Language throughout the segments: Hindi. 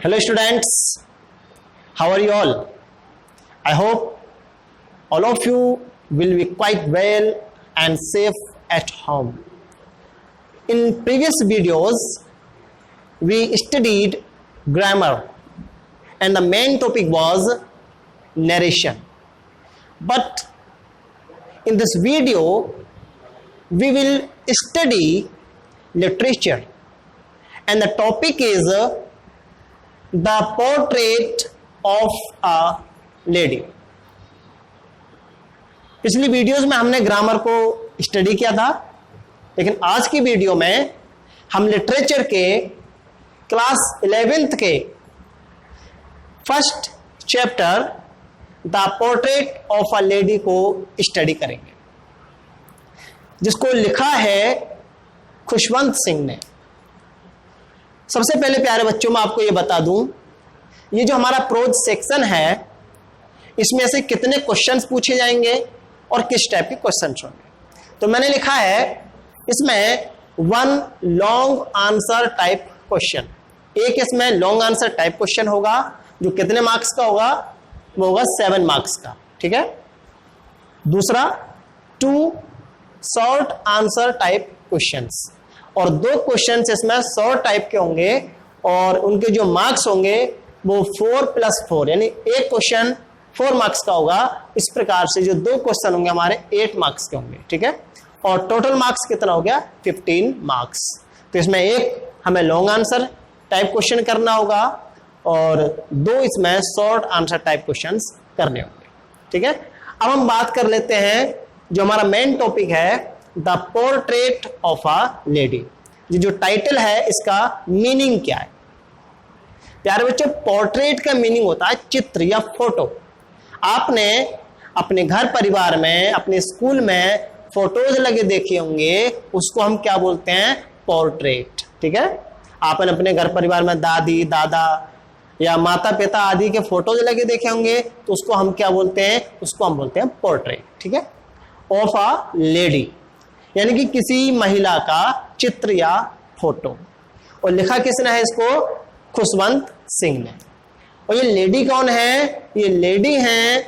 Hello students, how are you all? I hope all of you will be quite well and safe at home. In previous videos, we studied grammar and the main topic was narration. But in this video, we will study literature and the topic is the portrait of a lady. पिछली वीडियोस में हमने ग्रामर को स्टडी किया था, लेकिन आज की वीडियो में हम लिटरेचर के क्लास 11th के first chapter the portrait of a lady को स्टडी करेंगे, जिसको लिखा है खुशवंत सिंह ने। सबसे पहले प्यारे बच्चों मैं आपको ये बता दूं, ये जो हमारा प्रोज सेक्शन है इसमें से कितने क्वेश्चंस पूछे जाएंगे और किस टाइप के क्वेश्चंस होंगे। तो मैंने लिखा है इसमें 1 लॉन्ग आंसर टाइप क्वेश्चन, एक इसमें लॉन्ग आंसर टाइप क्वेश्चन होगा जो कितने मार्क्स का होगा, वो होगा 7 मार्क्स का, ठीक है। दूसरा 2 शॉर्ट आंसर टाइप क्वेश्चंस और 2 क्वेश्चंस इसमें शॉर्ट टाइप के होंगे और उनके जो मार्क्स होंगे वो 4+4 यानी एक क्वेश्चन 4 मार्क्स का होगा। इस प्रकार से जो 2 क्वेश्चन होंगे हमारे 8 मार्क्स के होंगे, ठीक है। और टोटल मार्क्स कितना हो गया 15 मार्क्स। तो इसमें एक हमें लॉन्ग आंसर टाइप क्वेश्चन करना होगा और 2 इसमें शॉर्ट आंसर टाइप क्वेश्चंस करने होंगे, ठीक है। अब हम बात कर लेते हैं जो हमारा मेन टॉपिक है the portrait of a lady. ये जो टाइटल है इसका मीनिंग क्या है प्यारे बच्चों? पोर्ट्रेट का मीनिंग होता है चित्र या फोटो। आपने अपने घर परिवार में, अपने स्कूल में फोटोज लगे देखे होंगे, उसको हम क्या बोलते हैं? पोर्ट्रेट, ठीक है। आपने अपने घर परिवार में दादी दादा या माता पिता आदि के फोटोज लगे देखे होंगे, तो उसको हम क्या बोलते हैं? उसको हम बोलते हैं पोर्ट्रेट, ठीक है, ऑफ अ लेडी, यानी कि किसी महिला का चित्र या फोटो। और लिखा किसने है इसको? खुशवंत सिंह ने। और ये लेडी कौन है? ये लेडी हैं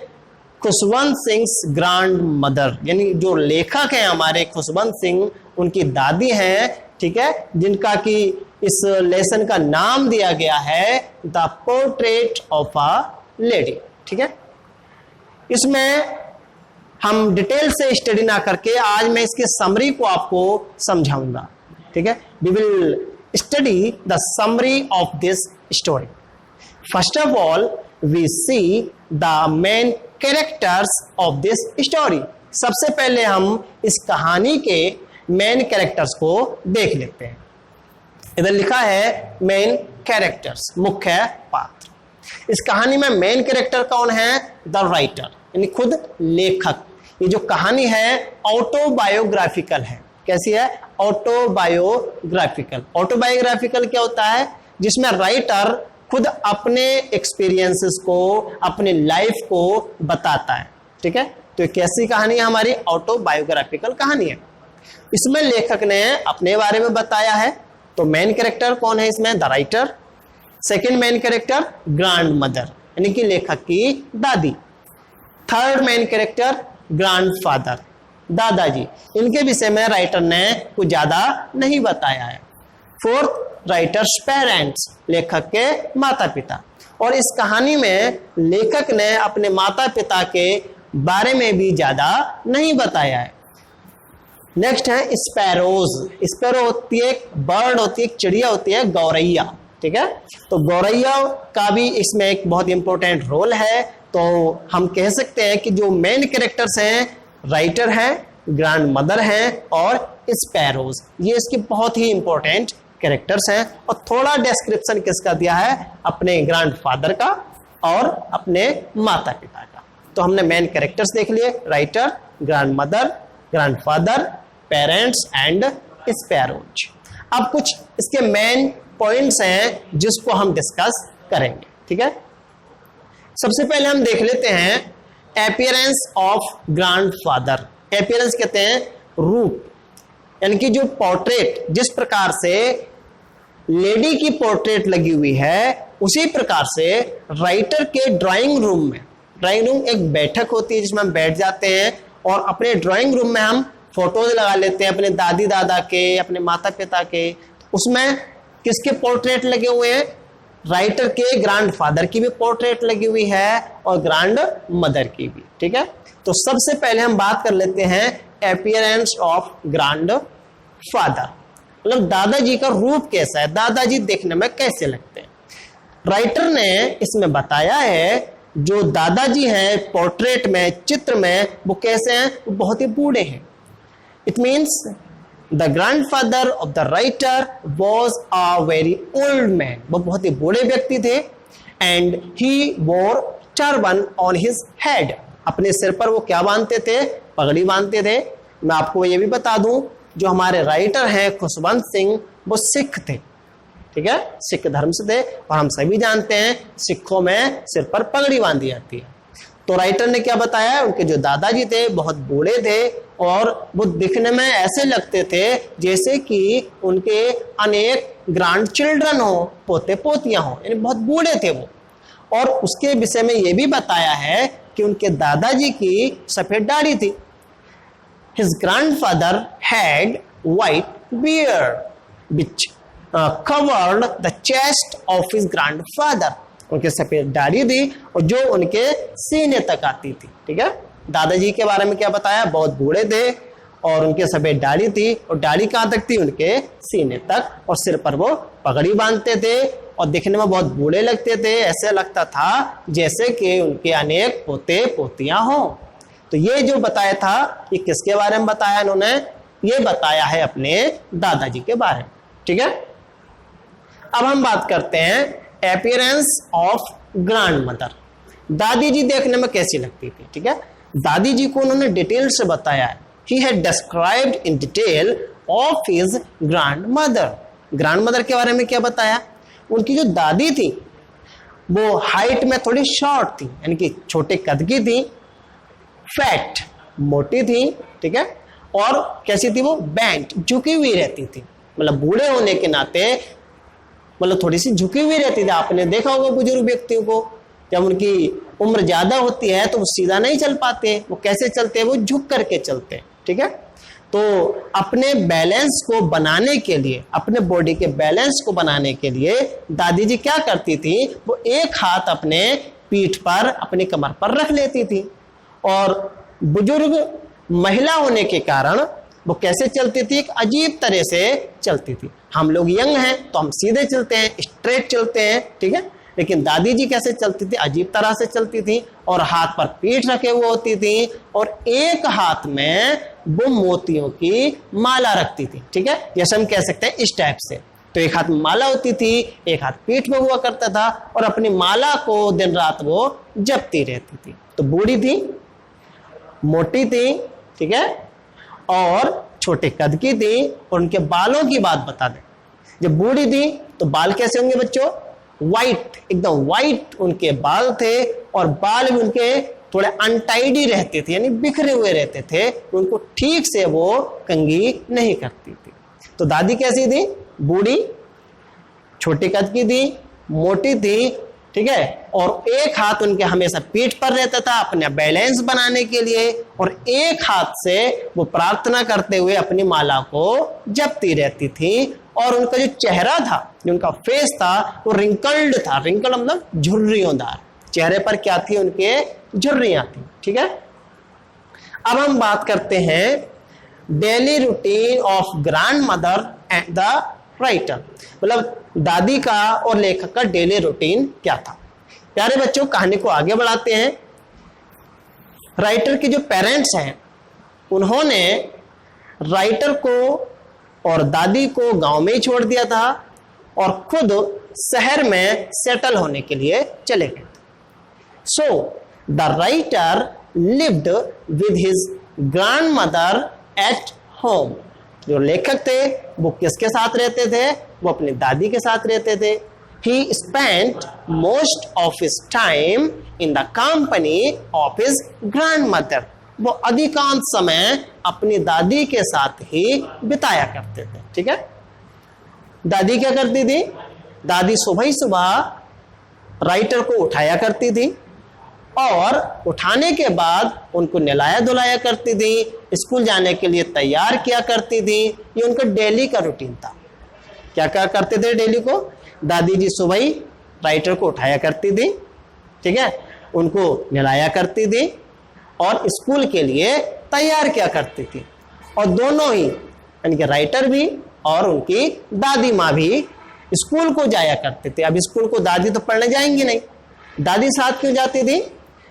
खुशवंत सिंह ग्रैंड मदर, यानी जो लेखक हैं हमारे खुशवंत सिंह, उनकी दादी हैं, ठीक है, जिनका कि इस लेसन का नाम दिया गया है the portrait of a lady, ठीक है। इसमें हम डिटेल से स्टडी ना करके आज मैं इसकी समरी को आपको समझाऊंगा, ठीक है। We will study the summary of this story. First of all we see the main characters of this story. सबसे पहले हम इस कहानी के मेन कैरेक्टर्स को देख लेते हैं। इधर लिखा है मेन कैरेक्टर्स, मुख्य पात्र। इस कहानी में मेन कैरेक्टर कौन है? द राइटर, यानी खुद लेखक। ये जो कहानी है ऑटोबायोग्राफिकल है। कैसी है? ऑटोबायोग्राफिकल। ऑटोबायोग्राफिकल क्या होता है? जिसमें राइटर खुद अपने एक्सपीरियंसेस को, अपने लाइफ को बताता है, ठीक है। तो कैसी कहानी है? हमारी ऑटोबायोग्राफिकल कहानी है। इसमें लेखक ने अपने बारे में बताया है। तो मेन कैरेक्टर कौन है इसमें? The writer. Second main character grand mother, यानी कि लेखक की दादी। थर्ड मेन कैरेक्टर ग्रैंडफादर, दादाजी। इनके विषय में राइटर ने कुछ ज्यादा नहीं बताया है। फोर्थ राइटर्स पेरेंट्स, लेखक के माता पिता। और इस कहानी में लेखक ने अपने माता पिता के बारे में भी ज्यादा नहीं बताया है। नेक्स्ट है स्पैरोज। स्पैरो होती है एक बर्ड, होती है एक चिड़िया, होती है गौरैया, ठीक है। तो गौरैया का भी इसमें एक बहुत इंपॉर्टेंट रोल है। तो हम कह सकते हैं कि जो मेन कैरेक्टर्स हैं, राइटर हैं, ग्रैंड मदर हैं और स्पैरोज, ये इसके बहुत ही इंपॉर्टेंट कैरेक्टर्स हैं। और थोड़ा डिस्क्रिप्शन किसका दिया है? अपने ग्रैंडफादर का और अपने माता पिता का। तो हमने मेन कैरेक्टर्स देख लिए, writer, grand mother, grandfather, parents and sparrows. अब कुछ इसके मेन पॉइंट्स हैं जिसको हम डिस्कस करेंगे, ठीक है। सबसे पहले हम देख लेते हैं अपीयरेंस ऑफ ग्रैंडफादर। अपीयरेंस कहते हैं रूप, यानी कि जो पोर्ट्रेट जिस प्रकार से लेडी की पोर्ट्रेट लगी हुई है, उसी प्रकार से राइटर के ड्राइंग रूम में, ड्राइंग रूम एक बैठक होती है जिसमें हम बैठ जाते हैं और अपने ड्राइंग रूम में हम फोटोज लगा लेते हैं अपने दादी दादा के, अपने माता पिता के। उसमें किसके पोर्ट्रेट लगे हुए हैं? राइटर के ग्रैंडफादर की भी पोर्ट्रेट लगी हुई है और ग्रैंड मदर की भी। ठीक है, तो सबसे पहले हम बात कर लेते हैं अपीयरेंस ऑफ ग्रैंड फादर, मतलब दादाजी का रूप कैसा है, दादाजी देखने में कैसे लगते हैं। राइटर ने इसमें बताया है जो दादाजी हैं पोर्ट्रेट में, चित्र में, वो कैसे हैं? वो बहुत ही बूढ़े हैं। It means the grandfather of the writer was a very old man, वो बहुत ही बूढ़े व्यक्ति थे। एंड ही वोर टर्बन ऑन हिज हेड, अपने सिर पर वो क्या बांधते थे? पगड़ी बांधते थे। मैं आपको ये भी बता दूं, जो हमारे राइटर हैं खुशवंत सिंह, वो सिख थे। ठीक है, सिख धर्म से थे और हम सभी जानते हैं सिखों में सिर पर पगड़ी बांधी जाती है। तो राइटर ने क्या बताया? उनके जो दादाजी थे बहुत बूढ़े थे और वो दिखने में ऐसे लगते थे जैसे कि उनके अनेक ग्रैंड चिल्ड्रन हो, पोते पोतियां हो, यानी बहुत बूढ़े थे वो। और उसके विषय में ये भी बताया है कि उनके दादाजी की सफेद दाढ़ी थी। His grandfather had white beard which covered the chest of his grandfather. उनके सफेद दाढ़ी थी और जो उनके सीने तक आती थी। ठीक है, दादाजी के बारे में क्या बताया? बहुत बूढ़े थे और उनके सफेद दाढ़ी थी और दाढ़ी कहाँ तक थी? उनके सीने तक, और सिर पर वो पगड़ी बांधते थे और दिखने में बहुत बूढ़े लगते थे। ऐसे लगता था जैसे कि उनके अनेक पोते पोतियां हों। तो ये जो बताया था, ये किसके बारे में बताया इन्होंने? ये बताया है अपने दादाजी के बारे में। ठीक है, अब हम बात करते हैं अपीयरेंस ऑफ ग्रैंड मदर। दादी जी देखने में कैसी लगती थी? ठीक है, दादी जी को उन्होंने डिटेल से बताया है। He had described in detail of his grand mother. Grand mother के बारे में क्या बताया? उनकी जो दादी थी वो हाइट में थोड़ी शॉर्ट थी, यानी कि छोटे कद की थी, फैट, मोटी थी। ठीक है, और कैसी थी वो? बैंट, झुकी हुई रहती थी, मतलब बूढ़े होने के नाते मतलब थोड़ी सी झुकी हुई रहती थी। आपने देखा होगा बुजुर्ग व्यक्तियों को, जब उनकी उम्र ज्यादा होती है तो वो सीधा नहीं चल पाते, वो कैसे चलते हैं? वो झुक करके चलते हैं। ठीक है, तो अपने बैलेंस को बनाने के लिए, अपने बॉडी के बैलेंस को बनाने के लिए दादी जी क्या करती थी? वो एक हाथ अपने पीठ पर, अपनी कमर पर रख लेती थी और बुजुर्ग महिला होने के कारण वो कैसे चलती थी? एक अजीब तरह से चलती थी। हम लोग यंग हैं तो हम सीधे चलते हैं, स्ट्रेट चलते हैं। ठीक है, लेकिन दादी जी कैसे चलती थी? अजीब तरह से चलती थी और हाथ पर पीठ रखे हुए होती थी और एक हाथ में वो मोतियों की माला रखती थी। ठीक है, जैसे हम कह सकते हैं इस टाइप से। तो एक हाथ में माला होती थी, एक हाथ पीठ में हुआ करता था और अपनी माला को दिन रात वो जपती रहती थी। तो बूढ़ी थी, मोटी थी, ठीक है, और छोटे कद की थी। और उनके बालों की बात बता दें, जब बूढ़ी थी तो बाल कैसे होंगे बच्चों? वाइट, एकदम वाइट उनके बाल थे और बाल भी उनके थोड़े अनटाइडी रहते थे, यानी बिखरे हुए रहते थे, उनको ठीक से वो कंघी नहीं करती थी। तो दादी कैसी थी? बूढ़ी, छोटे कद की थी, मोटी थी। ठीक है, और एक हाथ उनके हमेशा पीठ पर रहता था अपने बैलेंस बनाने के लिए और एक हाथ से वो प्रार्थना करते हुए अपनी माला को जपती रहती थी। और उनका जो चेहरा था, जो उनका फेस था, वो रिंकल्ड था। रिंकल मतलब झुर्रियोंदार, चेहरे पर क्या थी? उनके झुर्रियां थी। ठीक है, अब हम बात करते हैं daily routine of grand mother and the writer, मतलब दादी का और लेखक का डेली रूटीन क्या था। प्यारे बच्चों, कहानी को आगे बढ़ाते हैं। राइटर के जो पेरेंट्स हैं उन्होंने राइटर को और दादी को गांव में ही छोड़ दिया था और खुद शहर में सेटल होने के लिए चले गए। So the writer lived with his grandmother at home. जो लेखक थे वो किसके साथ रहते थे? वो अपनी दादी के साथ रहते थे। He spent most of his time in the company of his grandmother. वो अधिकांश समय अपनी दादी के साथ ही बिताया करते थे। ठीक है, दादी क्या करती थी? दादी सुबह ही सुबह राइटर को उठाया करती थी और उठाने के बाद उनको नहलाया धुलाया करती थी, स्कूल जाने के लिए तैयार किया करती थी। ये उनका डेली का रूटीन था। क्या क्या करते थे डेली को? दादी जी सुबह ही राइटर को उठाया करती थी, ठीक है, उनको नहलाया करती थी और स्कूल के लिए तैयार किया करती थी। और दोनों ही यानी कि राइटर भी और उनकी दादी माँ भी स्कूल को जाया करते थे। अब स्कूल को दादी तो पढ़ने जाएंगी नहीं, दादी साथ क्यों जाती थी?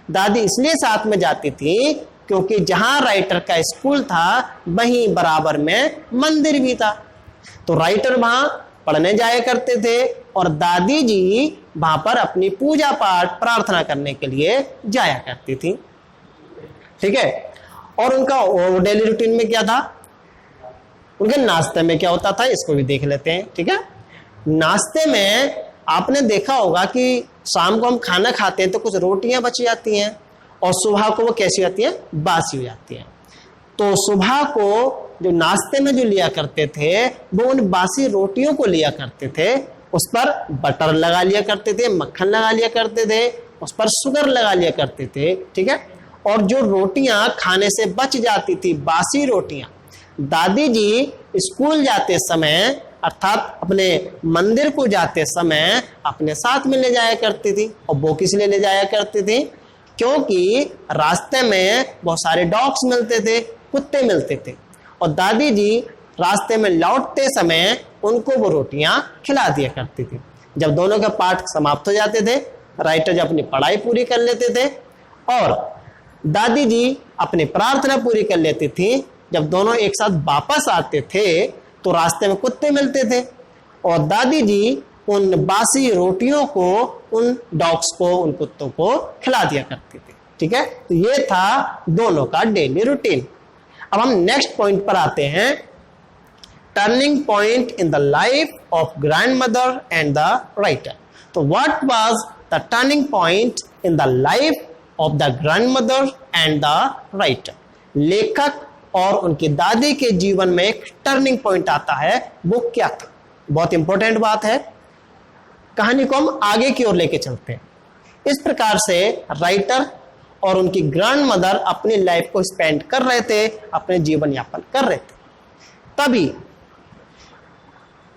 दादी इसलिए साथ में जाती थी क्योंकि जहां राइटर का स्कूल था वहीं बराबर में मंदिर भी था, तो राइटर वहां पढ़ने जाया करते थे और दादी जी वहां पर अपनी पूजा पाठ प्रार्थना करने के लिए जाया करती थी, ठीक है। और उनका डेली रूटीन में क्या था? उनके नाश्ते में क्या होता था, इसको भी देख लेते हैं, ठीक है। नाश्ते में आपने देखा होगा कि शाम को हम खाना खाते हैं तो कुछ रोटियां बच जाती हैं और सुबह को वो कैसी होती हैं? बासी हो जाती हैं। तो सुबह को जो नाश्ते में जो लिया करते थे वो उन बासी रोटियों को लिया करते थे, उस पर बटर लगा लिया करते थे, मक्खन लगा लिया करते थे, उस पर शुगर लगा लिया करते थे, ठीक है। और जो रोटियां खाने से बच जाती थी, बासी रोटियां, दादी जी स्कूल जाते समय अर्थात अपने मंदिर को जाते समय अपने साथ में ले जाया करती थी। और वो किस लिए ले जाया करती थी? क्योंकि रास्ते में बहुत सारे डॉग्स मिलते थे, कुत्ते मिलते थे, और दादी जी रास्ते में लौटते समय उनको वो रोटियां खिला दिया करती थी। जब दोनों के पाठ समाप्त हो जाते थे, राइटर जब अपनी पढ़ाई पूरी कर लेते थे और दादी जी अपनी प्रार्थना पूरी कर लेती थी, जब दोनों एक साथ वापस आते थे तो रास्ते में कुत्ते मिलते थे और दादी जी उन बासी रोटियों को उन डॉग्स को, उन कुत्तों को खिला दिया करती थी, ठीक है। तो ये था दोनों का डेली रूटीन। अब हम नेक्स्ट पॉइंट पर आते हैं, turning point in the life of grandmother and the writer. तो what was the turning point in the life of the grandmother and the writer? लेखक और उनकी दादी के जीवन में एक टर्निंग पॉइंट आता है, वो क्या था? बहुत इंपॉर्टेंट बात है। कहानी को हम आगे की ओर लेके चलते हैं। इस प्रकार से राइटर और उनकी ग्रैंड मदर अपनी लाइफ को स्पेंड कर रहे थे, अपने जीवन यापन कर रहे थे। तभी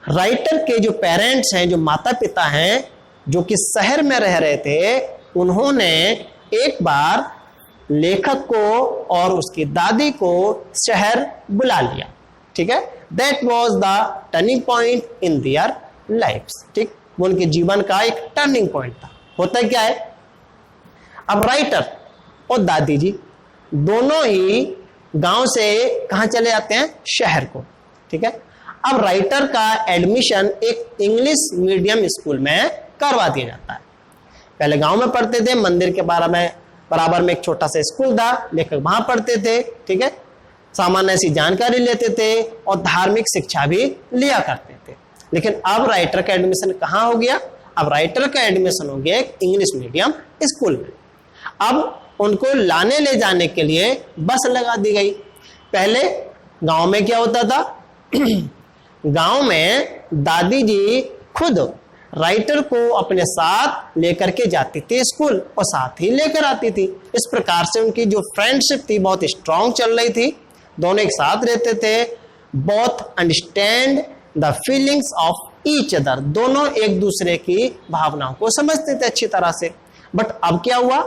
राइटर के जो पेरेंट्स हैं, जो माता पिता हैं, जो कि शहर में रह रहे थे, उन्होंने एक बार लेखक को और उसकी दादी को शहर बुला लिया, ठीक है। That was the turning point in their lifes, ठीक। वो उनके जीवन का एक टर्निंग पॉइंट था। होता क्या है, अब राइटर और दादी जी दोनों ही गांव से कहां चले जाते हैं? शहर को, ठीक है। अब राइटर का एडमिशन एक इंग्लिश मीडियम स्कूल में करवा दिया जाता है। पहले गांव में पढ़ते थे, मंदिर के बराबर में एक छोटा सा स्कूल था, लेकर वहां पढ़ते थे, ठीक है। सामान्य सी जानकारी लेते थे और धार्मिक शिक्षा भी लिया करते थे। लेकिन अब राइटर का एडमिशन कहाँ हो गया? अब राइटर का एडमिशन हो गया एक इंग्लिश मीडियम स्कूल में। अब उनको लाने ले जाने के लिए बस लगा दी गई। पहले गांव में क्या होता था? गांव में दादी जी खुद राइटर को अपने साथ लेकर के जाती थी स्कूल और साथ ही लेकर आती थी। इस प्रकार से उनकी जो फ्रेंडशिप थी बहुत स्ट्रांग चल रही थी। दोनों एक साथ रहते थे। Both understand the feelings of each other, दोनों एक दूसरे की भावनाओं को समझते थे अच्छी तरह से। बट अब क्या हुआ?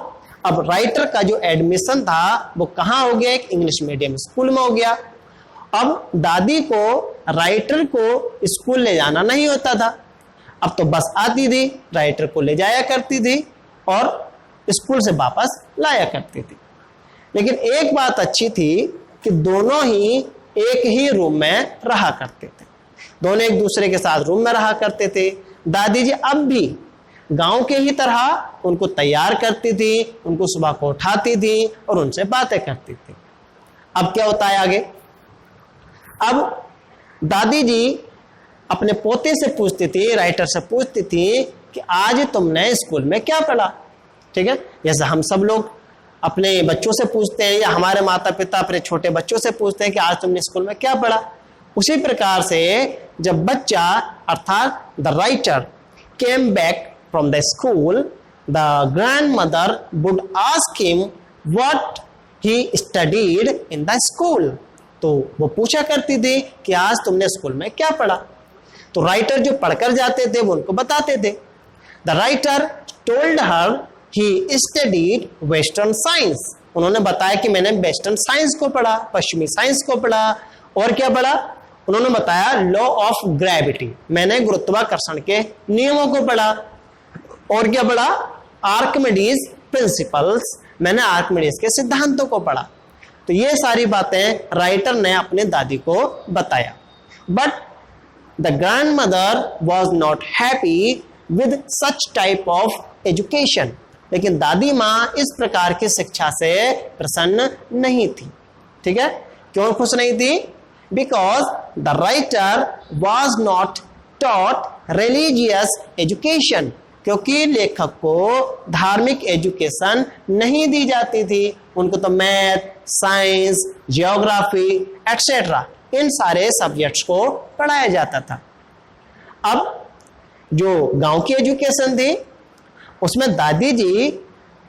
अब राइटर का जो एडमिशन था वो कहाँ हो गया? एक इंग्लिश मीडियम स्कूल में हो गया। अब दादी को राइटर को स्कूल ले जाना नहीं होता था। अब तो बस आती थी, राइटर को ले जाया करती थी और स्कूल से वापस लाया करती थी। लेकिन एक बात अच्छी थी कि दोनों ही एक ही रूम में रहा करते थे। दोनों एक दूसरे के साथ रूम में रहा करते थे। दादी जी अब भी गांव के ही तरह उनको तैयार करती थी, उनको सुबह को उठाती थी और उनसे बातें करती थी। अब क्या होता है आगे? अब दादी जी अपने पोते से पूछती थी, राइटर से पूछती थी कि आज तुमने स्कूल में क्या पढ़ा, ठीक है। जैसे हम सब लोग अपने बच्चों से पूछते हैं या हमारे माता पिता अपने छोटे बच्चों से पूछते हैं कि आज तुमने स्कूल में क्या पढ़ा, उसी प्रकार से जब बच्चा अर्थात the writer came back from the school, the grandmother would ask him what he studied in the school. तो वो पूछा करती थी कि आज तुमने स्कूल में क्या पढ़ा। तो राइटर जो पढ़कर जाते थे वो उनको बताते थे। The writer told her he studied western science. उन्होंने बताया कि मैंने वेस्टर्न साइंस को पढ़ा, पश्चिमी साइंस को पढ़ा। और क्या पढ़ा? उन्होंने बताया लॉ ऑफ ग्रेविटी, मैंने गुरुत्वाकर्षण के नियमों को पढ़ा। और क्या पढ़ा? आर्किमिडीज प्रिंसिपल्स, मैंने आर्किमिडीज के सिद्धांतों को पढ़ा। तो ये सारी बातें राइटर ने अपने दादी को बताया। But the grandmother was not happy with such type of education. लेकिन दादी माँ इस प्रकार की शिक्षा से प्रसन्न नहीं थी। ठीक है, क्यों खुश नहीं थी? Because the writer was not taught religious education, क्योंकि लेखक को धार्मिक एजुकेशन नहीं दी जाती थी। उनको तो मैथ, साइंस, जियोग्राफी एक्सेट्रा इन सारे सब्जेक्ट्स को पढ़ाया जाता था। अब जो गांव की एजुकेशन थी उसमें दादी जी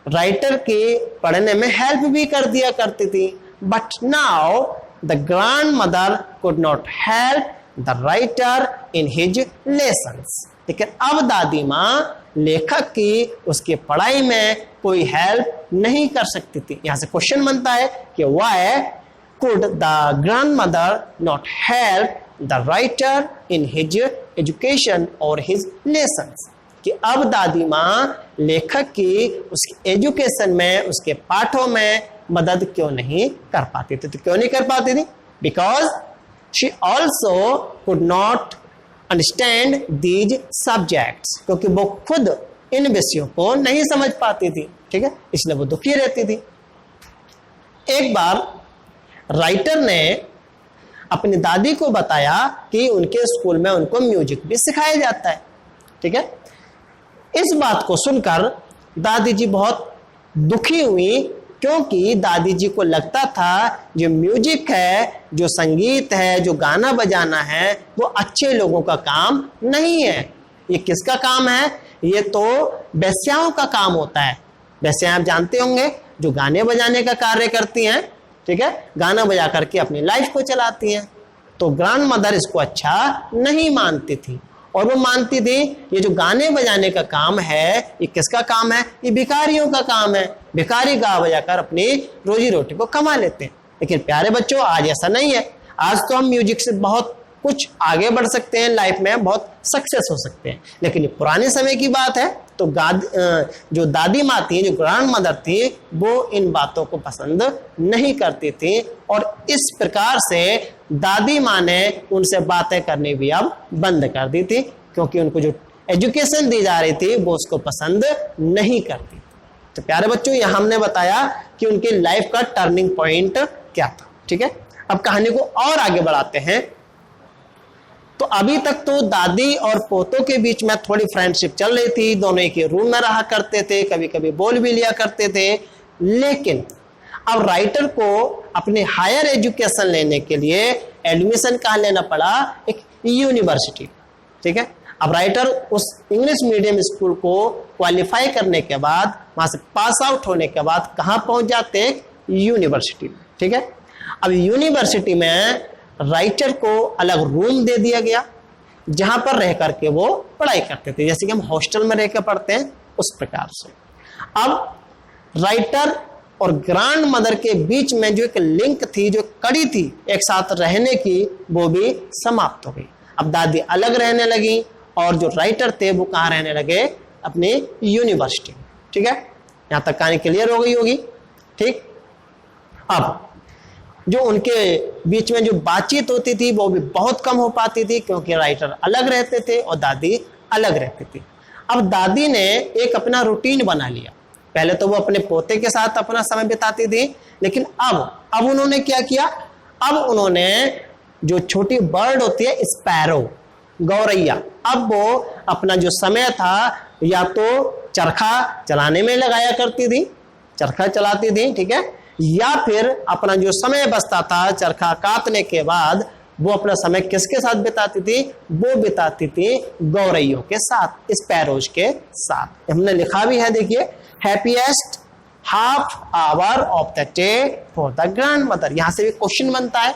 राइटर के पढ़ने में हेल्प भी कर दिया करती थी। But now the grandmother could not help the writer in his lessons. लेकिन अब दादी माँ लेखक की उसकी पढ़ाई में कोई हेल्प नहीं कर सकती थी। यहां से क्वेश्चन बनता है कि why could the grandmother not help the writer in his education और हिज लेसन्स। कि अब दादी माँ लेखक की उसकी एजुकेशन में, उसके पाठों में मदद क्यों नहीं कर पाती थी? तो क्यों नहीं कर पाती थी? Because she also could not understand these subjects, क्योंकि वो खुद इन विषयों को नहीं समझ पाती थी। ठीक है, इसलिए वो दुखी रहती थी। एक बार राइटर ने अपनी दादी को बताया कि उनके स्कूल में उनको म्यूजिक भी सिखाया जाता है। ठीक है, इस बात को सुनकर दादी जी बहुत दुखी हुई, क्योंकि दादी जी को लगता था जो म्यूजिक है, जो संगीत है, जो गाना बजाना है, वो अच्छे लोगों का काम नहीं है। ये किसका काम है? ये तो वेश्याओं का काम होता है। वैसे आप जानते होंगे जो गाने बजाने का कार्य करती हैं, ठीक है, गाना बजा करके अपनी लाइफ को चलाती हैं। तो ग्रैंडमदर इसको अच्छा नहीं मानती थी और वो मानती थी ये जो गाने बजाने का काम है ये किसका काम है? ये भिखारियों का काम है। भिखारी गा बजाकर अपनी रोजी रोटी को कमा लेते हैं। लेकिन प्यारे बच्चों, आज ऐसा नहीं है। आज तो हम म्यूजिक से बहुत कुछ आगे बढ़ सकते हैं, लाइफ में बहुत सक्सेस हो सकते हैं। लेकिन ये पुराने समय की बात है। तो जो दादी माँ थी, जो ग्रैंड मदर थी, वो इन बातों को पसंद नहीं करती थी और इस प्रकार से दादी माँ ने उनसे बातें करनी भी अब बंद कर दी थी, क्योंकि उनको जो एजुकेशन दी जा रही थी वो उसको पसंद नहीं करती। तो प्यारे बच्चों, यहाँ हमने बताया कि उनकी लाइफ का टर्निंग पॉइंट क्या था। ठीक है, अब कहानी को और आगे बढ़ाते हैं। तो अभी तक तो दादी और पोतों के बीच में थोड़ी फ्रेंडशिप चल रही थी, दोनों एक ही रूम में रहा करते थे, कभी कभी बोल भी लिया करते थे। लेकिन अब राइटर को अपने हायर एजुकेशन लेने के लिए एडमिशन कहाँ लेना पड़ा? एक यूनिवर्सिटी। ठीक है, अब राइटर उस इंग्लिश मीडियम स्कूल को क्वालिफाई करने के बाद, वहां से पास आउट होने के बाद कहाँ पहुंच जाते? यूनिवर्सिटी में। ठीक है, अब यूनिवर्सिटी में राइटर को अलग रूम दे दिया गया जहां पर रह करके वो पढ़ाई करते थे, जैसे कि हम हॉस्टल में रहकर पढ़ते हैं उस प्रकार से। अब राइटर और ग्रैंड मदर के बीच में जो एक लिंक थी, जो कड़ी थी एक साथ रहने की, वो भी समाप्त हो गई। अब दादी अलग रहने लगी और जो राइटर थे वो कहाँ रहने लगे? अपने यूनिवर्सिटी। ठीक है, यहां तक कहानी क्लियर हो गई होगी। ठीक, अब जो उनके बीच में जो बातचीत होती थी वो भी बहुत कम हो पाती थी, क्योंकि राइटर अलग रहते थे और दादी अलग रहती थी। अब दादी ने एक अपना रूटीन बना लिया। पहले तो वो अपने पोते के साथ अपना समय बिताती थी, लेकिन अब उन्होंने क्या किया? अब उन्होंने जो छोटी बर्ड होती है स्पैरो, गौरैया, अब वो अपना जो समय था या तो चरखा चलाने में लगाया करती थी, चरखा चलाती थी, ठीक है, या फिर अपना जो समय बचता था चरखा काटने के बाद वो अपना समय किसके साथ बिताती थी? वो बिताती थी गौरैयों के साथ, स्पैरोज के साथ। हमने लिखा भी है, देखिए, happiest half hour of the day for the grand mother. यहां से भी क्वेश्चन बनता है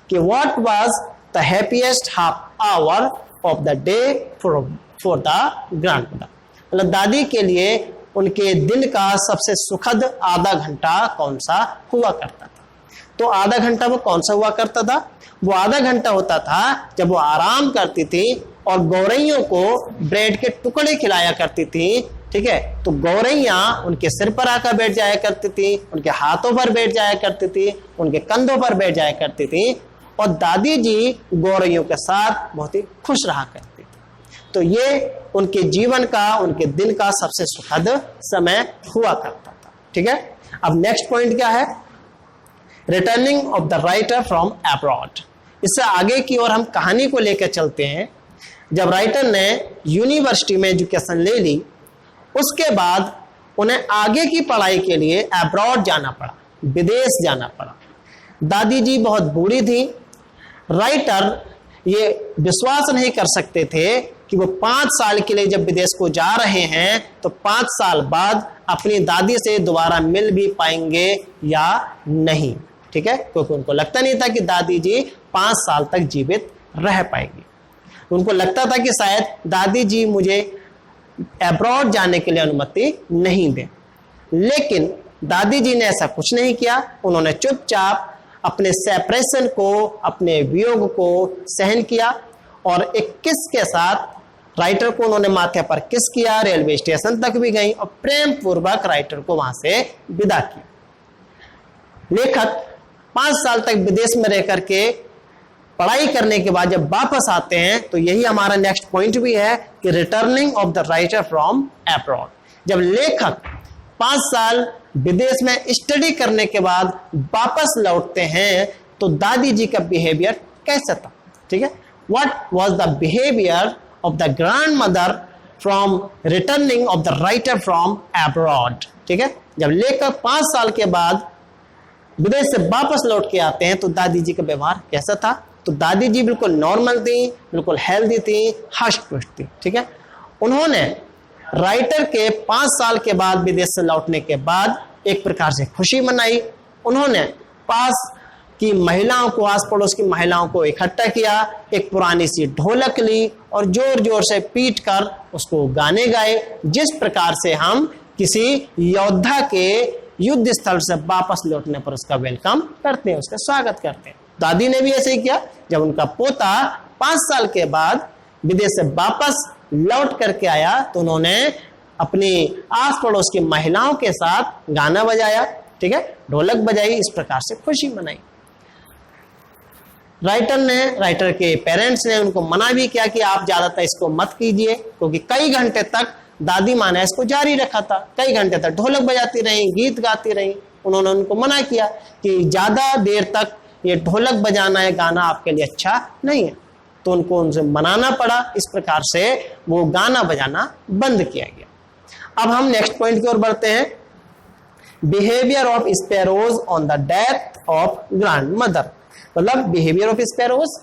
कि what was the happiest half hour of the day for the grand mother. मतलब दादी के लिए उनके दिन का सबसे सुखद आधा घंटा कौन सा हुआ करता था? तो आधा घंटा वो कौन सा हुआ करता था? वो आधा घंटा होता था जब वो आराम करती थी और गौरैयों को ब्रेड के टुकड़े खिलाया करती थी। ठीक है, तो गौरैया उनके सिर पर आकर बैठ जाया करती थी, उनके हाथों पर बैठ जाया करती थी, उनके कंधों पर बैठ जाया करती थी, और दादी जी गौरैयों के साथ बहुत ही खुश रहा करती थी। तो ये उनके जीवन का, उनके दिन का सबसे सुखद समय हुआ करता था। ठीक है, अब नेक्स्ट पॉइंट क्या है? Returning of the writer from abroad. इससे आगे की ओर हम कहानी को लेकर चलते हैं। जब राइटर ने यूनिवर्सिटी में एजुकेशन ले ली, उसके बाद उन्हें आगे की पढ़ाई के लिए अब्रॉड जाना पड़ा, विदेश जाना पड़ा। दादी जी बहुत बूढ़ी थी। राइटर ये विश्वास नहीं कर सकते थे कि वो 5 साल के लिए जब विदेश को जा रहे हैं तो 5 साल बाद अपनी दादी से दोबारा मिल भी पाएंगे या नहीं। ठीक है, क्योंकि उनको लगता नहीं था कि दादी जी 5 साल तक जीवित रह पाएंगी। उनको लगता था कि शायद दादी जी मुझे अब्रॉड जाने के लिए अनुमति नहीं दें। लेकिन दादी जी ने ऐसा कुछ नहीं किया। उन्होंने चुपचाप अपने सेपरेशन को, अपने वियोग को सहन किया और एक किस के साथ राइटर को उन्होंने माथे पर किस किया, रेलवे स्टेशन तक भी गई और प्रेम पूर्वक राइटर को वहां से विदा किया। लेखक 5 साल तक विदेश में रह करके पढ़ाई करने के बाद जब वापस आते हैं तो यही हमारा नेक्स्ट पॉइंट भी है कि returning of the writer from abroad. जब लेखक 5 साल विदेश में स्टडी करने के बाद वापस लौटते हैं तो दादी जी का बिहेवियर कैसा था? ठीक है, what was the behaviour of the grand mother from returning of the writer from abroad. ठीक है, जब लेखक 5 साल के बाद विदेश से वापस लौट के आते हैं तो दादी जी का व्यवहार कैसा था? तो दादी जी बिल्कुल नॉर्मल थी, बिल्कुल हेल्दी थी, हष्ट-पुष्ट थी। ठीक है, उन्होंने राइटर के 5 साल के बाद विदेश से लौटने के बाद एक प्रकार से खुशी मनाई। उन्होंने पास की महिलाओं को, आस पड़ोस की महिलाओं को इकट्ठा किया, एक पुरानी सी ढोलक ली और जोर जोर से पीट कर उसको गाने गाए, जिस प्रकार से हम किसी योद्धा के युद्ध स्थल से वापस लौटने पर उसका वेलकम करते हैं, उसका स्वागत करते हैं। दादी ने भी ऐसे ही किया। जब उनका पोता 5 साल के बाद विदेश से वापस लौट करके आया तो उन्होंने अपनी आस पड़ोस की महिलाओं के साथ गाना बजाया। ठीक है, ढोलक बजाई, इस प्रकार से खुशी मनाई। राइटर के पेरेंट्स ने उनको मना भी किया कि आप ज्यादातर इसको मत कीजिए, क्योंकि कई घंटे तक दादी माँ ने इसको जारी रखा था। कई घंटे तक ढोलक बजाती रही, गीत गाती रही। उन्होंने उनको मना किया कि ज्यादा देर तक ये ढोलक बजाना है, गाना आपके लिए अच्छा नहीं है। तो उनको उनसे मनाना पड़ा। इस प्रकार से वो गाना बजाना बंद किया गया। अब हम नेक्स्ट पॉइंट की ओर बढ़ते हैं। Behaviour of sparrows on the death of grand mother. मतलब बिहेवियर ऑफ स्पैरोज,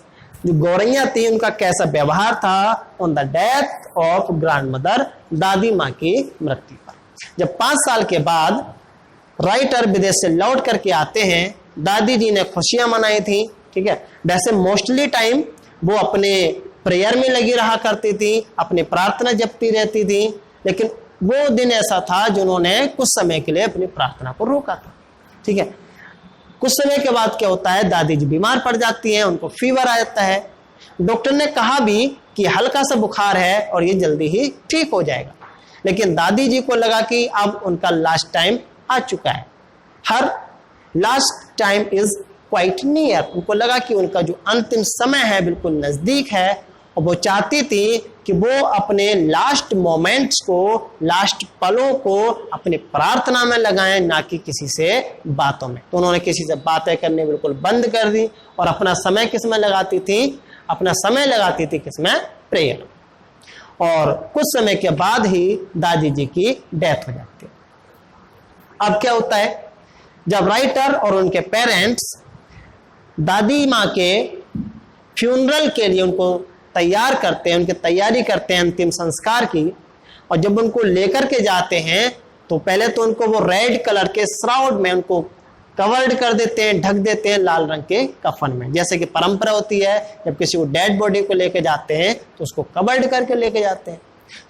जो गौरैया थी, उनका कैसा व्यवहार था on the death of grand mother, दादी माँ की मृत्यु पर। जब 5 साल के बाद राइटर विदेश से लौट करके आते हैं, दादी जी ने खुशियां मनाई थी। ठीक है, वैसे मोस्टली टाइम वो अपने प्रेयर में लगी रहा करती थी, अपनी प्रार्थना जपती रहती थी। लेकिन वो दिन ऐसा था जिन्होंने कुछ समय के लिए अपनी प्रार्थना को रोका था। ठीक है, कुछ समय के बाद क्या होता है, दादी जी बीमार पड़ जाती हैं, उनको फीवर आ जाता है। डॉक्टर ने कहा भी कि हल्का सा बुखार है और ये जल्दी ही ठीक हो जाएगा। लेकिन दादी जी को लगा कि अब उनका लास्ट टाइम आ चुका है, her last time is quite near. उनको लगा कि उनका जो अंतिम समय है बिल्कुल नजदीक है और वो चाहती थी कि वो अपने लास्ट मोमेंट्स को, लास्ट पलों को अपनी प्रार्थना में लगाएं, ना कि किसी से बातों में। तो उन्होंने किसी से बातें करने बिल्कुल बंद कर दी और अपना समय किसमें लगाती थी? अपना समय लगाती थी किसमें? प्रेयर। और कुछ समय के बाद ही दादी जी की डेथ हो जाती है। अब क्या होता है, जब राइटर और उनके पेरेंट्स दादी माँ के फ्यूनरल के लिए उनको तैयार करते हैं, उनकी तैयारी करते हैं अंतिम संस्कार की। और जब उनको लेकर के जाते हैं तो पहले तो उनको वो रेड कलर के श्राउड में उनको कवर्ड कर देते हैं, ढक देते हैं लाल रंग के कफन में। जैसे कि परंपरा होती है जब किसी को डेड बॉडी को लेके जाते हैं तो उसको कवर्ड करके लेके जाते हैं।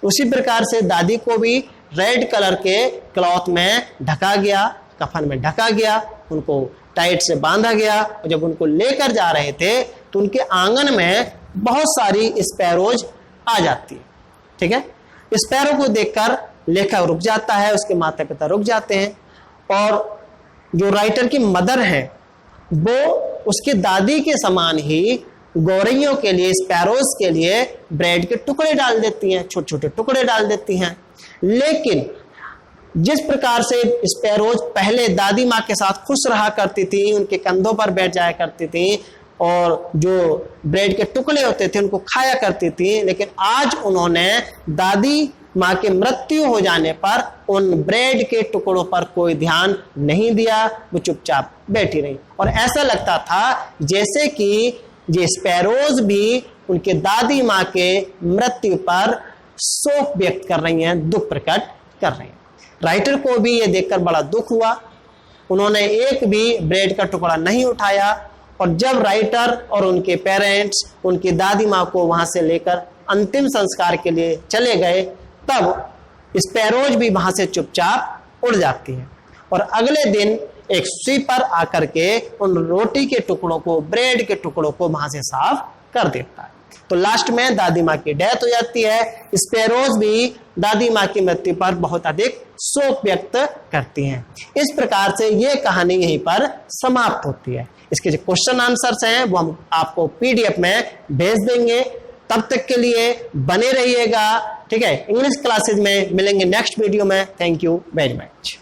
उसी प्रकार से दादी को भी रेड कलर के क्लॉथ में ढका गया, कफन में ढका गया, उनको टाइट से बांधा गया। और जब उनको लेकर जा रहे थे तो उनके आंगन में बहुत सारी स्पैरोज आ जाती है। ठीक है, स्पैरो को देखकर लेखक रुक जाता है, उसके माता पिता रुक जाते हैं। और जो राइटर की मदर है वो उसकी दादी के समान ही गौरैयों के लिए, स्पैरोज के लिए ब्रेड के टुकड़े डाल देती हैं, छोटे छोटे टुकड़े डाल देती हैं। लेकिन जिस प्रकार से स्पैरोज पहले दादी माँ के साथ खुश रहा करती थी, उनके कंधों पर बैठ जाया करती थी और जो ब्रेड के टुकड़े होते थे उनको खाया करती थी, लेकिन आज उन्होंने दादी माँ के मृत्यु हो जाने पर उन ब्रेड के टुकड़ों पर कोई ध्यान नहीं दिया, वो चुपचाप बैठी रही। और ऐसा लगता था जैसे कि ये स्पैरोज भी उनके दादी माँ के मृत्यु पर शोक व्यक्त कर रही हैं, दुख प्रकट कर रही हैं। राइटर को भी ये देखकर बड़ा दुख हुआ, उन्होंने एक भी ब्रेड का टुकड़ा नहीं उठाया। और जब राइटर और उनके पेरेंट्स उनकी दादी माँ को वहां से लेकर अंतिम संस्कार के लिए चले गए तब स्पैरोज भी वहां से चुपचाप उड़ जाती है। और अगले दिन एक स्वीपर आकर के उन रोटी के टुकड़ों को, ब्रेड के टुकड़ों को वहां से साफ कर देता है। तो लास्ट में दादी माँ की डेथ हो जाती है। स्पैरोज भी दादी माँ की मृत्यु पर बहुत अधिक शोक व्यक्त करती हैं। इस प्रकार से ये कहानी यहीं पर समाप्त होती है। इसके जो क्वेश्चन आंसर्स हैं वो हम आपको पीडीएफ में भेज देंगे। तब तक के लिए बने रहिएगा। ठीक है, इंग्लिश क्लासेज में मिलेंगे नेक्स्ट वीडियो में। Thank you very much.